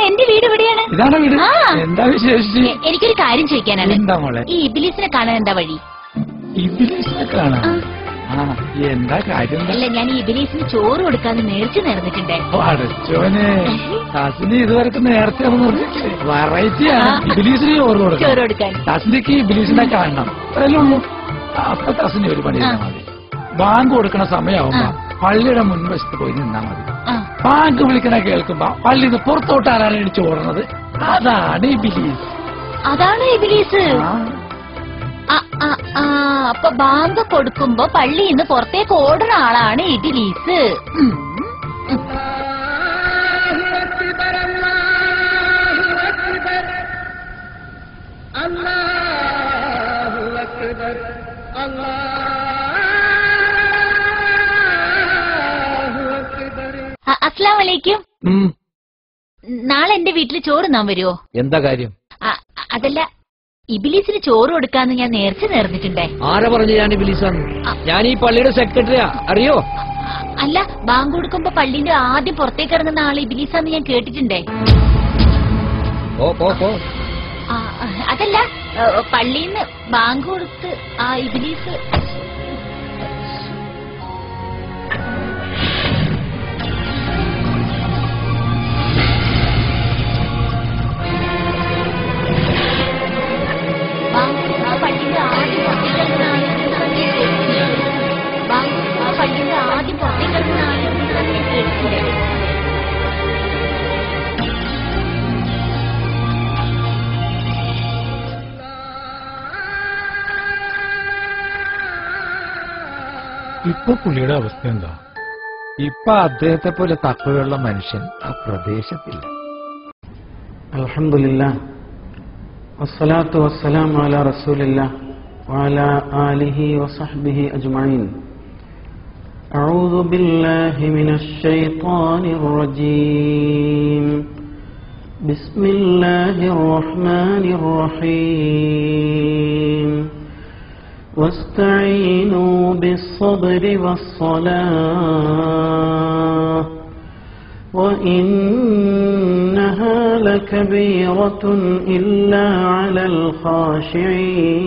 എന്റെ വീട് ഇവിടെയാണ്. ഇതാണ് വീട്. എന്താ വിശേഷിച്ച്? എനിക്കൊരു കാര്യം ചോദിക്കാനാണ്. എന്താ മോളെ? ഈ ഇബിലീസിനെ കാണാൻ എന്താ വഴി? ഇബിലീസിനെ കാണാൻ എന്താ കാര്യം? അല്ല, ഞാൻ ഈ ഇബിലീസിന് ചോറ് കൊടുക്കാന്ന് നേർച്ച നേർന്നിട്ടുണ്ടേ. അടച്ചോനെ, തസ്നി ഇതുവരെ നേരത്തെ വെറൈറ്റിയാണ്. ഇബിലീസിന് ചോറ് കൊടുക്കാൻ തസ്നിക്ക് ഇബിലീസിനെ കാണണം, അത്രയല്ലേ ഉള്ളൂ. അപ്പൊ തസ്നി ഒരു പണി ചെയ്താൽ മതി. ബാങ്ക് കൊടുക്കണ സമയമാവുമ്പോ പള്ളിയുടെ മുൻവശത്ത് പോയി നിന്നാ മതി. ബാങ്ക് വിളിക്കണ കേൾക്കുമ്പോ പള്ളിന്ന് പുറത്തോട്ട് ആരാണ് ഇടിച്ചു ഓടുന്നത്? അതാണ് ഇബിലീസ്. അതാണ് ഇബിലീസ്. അപ്പൊ ബാങ്ക് കൊടുക്കുമ്പോ പള്ളിയിൽ നിന്ന് പുറത്തേക്ക് ഓടുന്ന ആളാണ് ഇബിലീസ്. അസ്സലാമു അലൈക്കും. നാളെ എന്റെ വീട്ടിൽ ചോറ് നാൻ വരുമോ? എന്താ കാര്യം? അതല്ല, ഇബിലീസിന് ചോറ് കൊടുക്കാന്ന് ഞാൻ നേർച്ച നേർന്നിട്ടുണ്ടേ. ആരാ പറഞ്ഞു ഞാൻ ഇബിലീസാണ്? ഞാൻ ഈ പള്ളിയുടെ സെക്രട്ടറിയാ, അറിയോ? അല്ല, ബാങ്ക് കൊടുക്കുമ്പോ പള്ളിന്റെ ആദ്യം പുറത്തേക്ക് ഇറങ്ങുന്ന ആള് ഇബിലീസാന്ന് ഞാൻ കേട്ടിട്ടുണ്ടേ. അതല്ല, പള്ളിന്ന് ബാങ്ക് കൊടുത്ത് ആ ഇബിലീസ് ഇപ്പൊ പുള്ളിയുടെ അവസ്ഥ എന്താ? ഇപ്പൊ അദ്ദേഹത്തെ പോലെ തക്കവയുള്ള മനുഷ്യൻ ആ പ്രദേശത്തില്ല. അൽഹംദുലില്ലാഹ് വസ്സലാത്തു വസ്സലാമു അലാ റസൂലില്ലാഹ് വഅലാ ആലിഹി വസഹ്ബിഹി അജ്മഈൻ. അഊദു ബില്ലാഹി മിനശ് ശൈത്വാനിർ റജീം. ബിസ്മില്ലാഹിർ റഹ്മാനിർ റഹീം. واستعينوا بالصبر والصلاة وإنها لكبيرة إلا على الخاشعين.